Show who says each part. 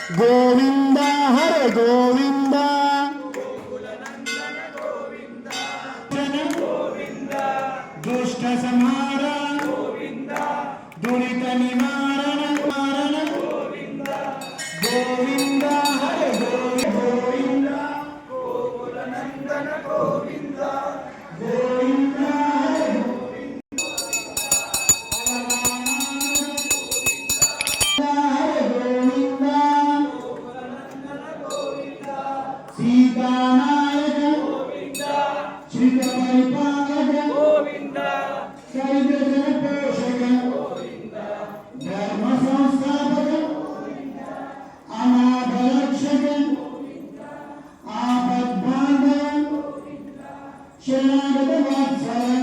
Speaker 1: गोविंद हरे गोविंद दुष्ट संहार दुरित निवारण गोविंद हरे गोविंद गोकुलनंदन गोविंद गोविंद सीतानायक श्रीत परिपालक कैर्यजन पोषक धर्म संस्थापक अनाथ रक्षक आपद बांधव शरणागत वत्सल